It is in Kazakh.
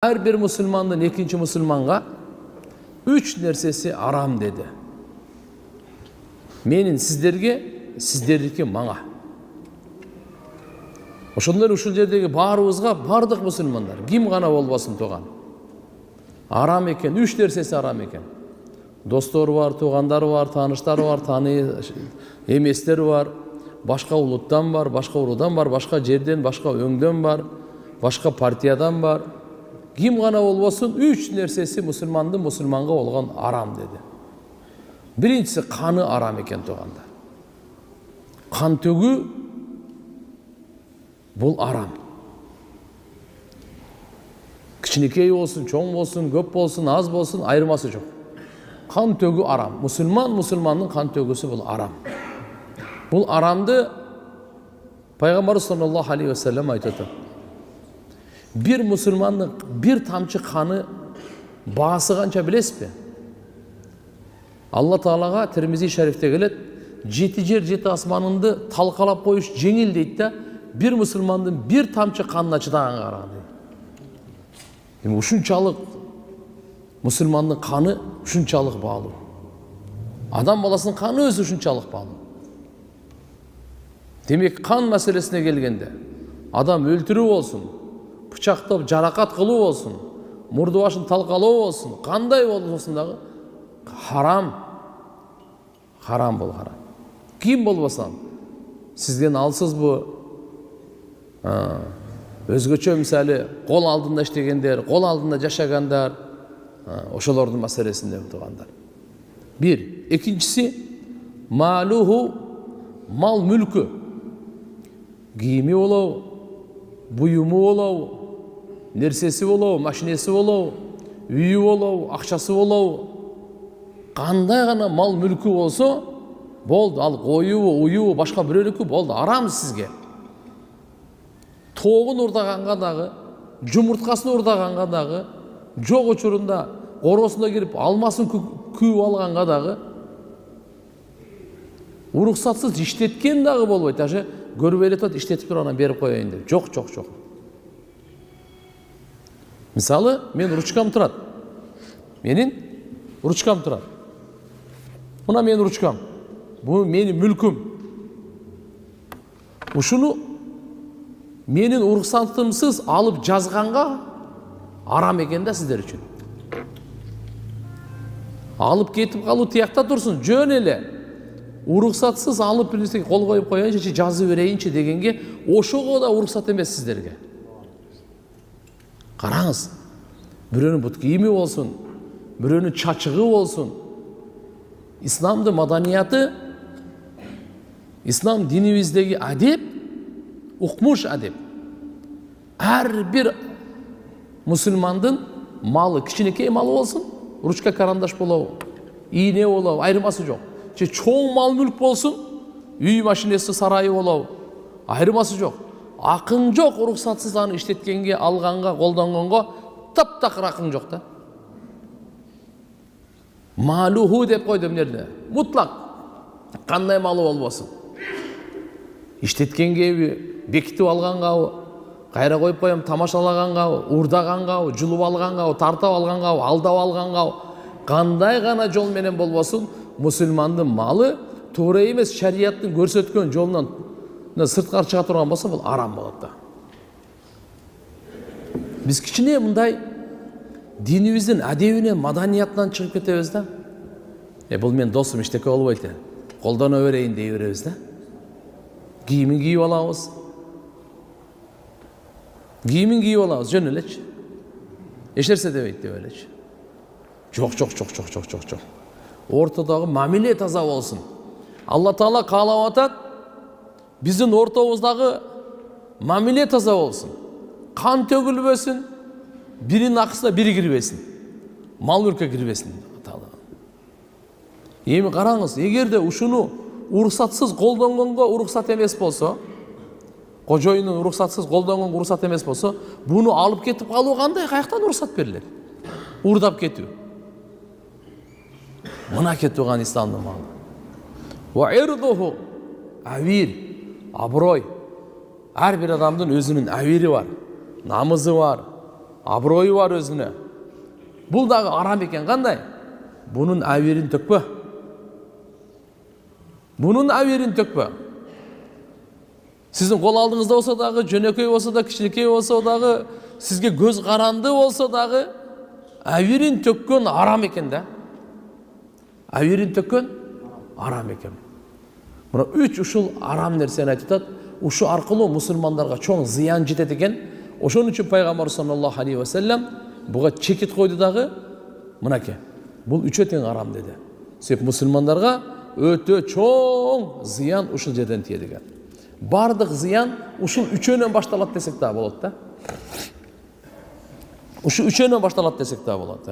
Her bir Müslümandan ikinci Müslümanga 3 nersesi aram dedi. Menin sizlerge, sizlerdeki manga. Ошондор ушул жердеги баарыбызга бардык мусулмандар, ким гана болбосун туган. Арам экен, 3 нерсеси арам экен. Достору бар, туугандары бар, тааныштары бар, тааны эместери бар, башка улуттан бар, башка уруудан бар, башка жерден, башка өңдөн бар, башка партиядан бар. Ким гана болбосун 3 нерсеси мусулмандын мусулманга болгон арам деди. Биринчиси каны арам экен тугандар. Кан төгүү бул арам. Кичинекей болсун, чоң болсун, көп болсун, аз болсун, айырмасы жок. Кан төгүү арам. Мусулмандын кан төгүүсү бул арам. Бул арамды Пайгамбар саллаллаху алейхи ва саллям айтып атат. Bir Müslümanın bir tamçı kanı bağısı kança bilesizmi? Allah Teala'ga Tirmizi Şerif'te gelet, 7 yer 7 asmanındı talkalap koyuş jеңил deydi de bir Müslümanın bir tamçı kanına çıdağın qara deydi. Uşunçalık Müslümanın kanı uşunçalık bağlı. Adam balasının kanı özü uşunçalık bağlı. Demek kan meselesine gelgende adam öldürü olsun, bıçaktap жаракат кылуу болсун, мурду башын талкалоо болсун, кандай болсун дагы харам. Харам бул харам. Ким болбосун сизден алсызбы? Өзгөчө мисалы кол алдында иштегендер, кол алдында жашагандар, ошолордун маселесинде тургандар. Bir, экинчиси малуху, мал мүлкү. Кийими болобу, буюму болобу, нерсеси болобу, машинеси болобу, үйү болобу, акчасы болобу, кандай гана мал мүлкү болсо болду. Ал коюбу, уюбу, башка бирөөнүкү болду, арам сизге. Тоогун урдаганга дагы, жумурткасын урдаганга дагы, жок учурунда коросуна кирип алмасын күйүп алганга дагы, уруксатсыз иштеткен дагы болбойт. Даже көрүп элетет, иштетип туруп анан берип коеюн деп. Жок. Мисалы, мен ручкам турат. Менин ручкам турат. Мына менин ручкам. Бул менин мүлкүм. Ушуну менин уруксатымсыз алып жазганга арам экен да сиздер үчүн. Алып кетип калуу тиякта турсун, жөн эле. Уруксатсыз алып билсек кол коюп коеюнчу, жазып берейинчи дегенге ошого да уруксат эмес сиздерге. Караңыз. Бирөөнүн бут кийими болсун, бирөөнүн чачыгы болсун. İslam'da madaniyatı, İslam dinimizdeki adep, ukmuş adep. Her bir Müslümandın malı, kiçinekey malı olsun, ruçka karandaş bolavu, iğne bolavu, ayrılması yok. Çoğun mal mülk bolsun, üy maşinesi sarayı bolavu, ayrılması yok. Akın yok, ruhsatsız anı işletkenge, alganga, koldangonga, taptakır akın yok da. Maluhu dep koydum nerede? Mutlak. Kanday malı olmasın. İştetken gibi, bekitip alganга, kayra koyup koyum, tamaşalaganга, urdaganга, julup alganга, tartap alganга, aldap alganга, kanday gana jol menen bolbosun, musulmandın malı, to'g'ri emas, şeriattın көрсөткөн жолунан sırtkar çıga turgan bolsa, bul aram bolot da. Biz kichine mындай dinimizin adebine, madaniyatından çıkıp ketebиз da. Bul men dostum işteke olboyt. Koldan övereyin dей беребиz da. Giyimin giyip alabız. Giyimin giyip alabız, jön eleç. Eşerse debeyt dep eleç. Çok. Ortadagı mamile taza bolsun. Allah Taala kaalap atat, bizdin ortabızdagı mamile taza bolsun. Kan tөгүлбөсүn, birinin akısına biri girbesin. Mal mülke girbesin. Emi karаңыз, egerde uşunu uruksatsız koldangonga uruksat emes bolsa, kojoyunun uruksatsız koldangonga uruksat emes bolsa, bunu alıp ketip kalуу kanday kayaktan uruksat berilir? Urdap ketүү. Mına ketүүgan İslamdın malı. Wa irduhu avir, abroy. Her bir adamdın özünün aviri var, namızı var, абыройы бар өзүнө. Бул дагы арам экен. Кандай? Бунун аберин төкпө. Бунун аберин төкпө. Сиздин кол алдыңызда болсо дагы, жөнөкөй болсо да, кичинекей болсо дагы, сизге көз каранды болсо дагы, аберин төккөн арам экен да. Аберин төккөн арам экен. Мына 3 ушул арам нерсени айтып атат. Ушу аркылуу мусулмандарга чоң зыян жетет экен. Ошон үчүн пайгамбар саллаллаху алейхи ва саллям буга чекит койду дагы. Мынакей. Бул 3 тең арам деди. Себеп мусулмандарга өтө чоң зыян ушул жерден тиет экен. Бардык зыян ушул 3-өнөн башталат десек да болот да. Ушу 3-өнөн башталат десек да болот.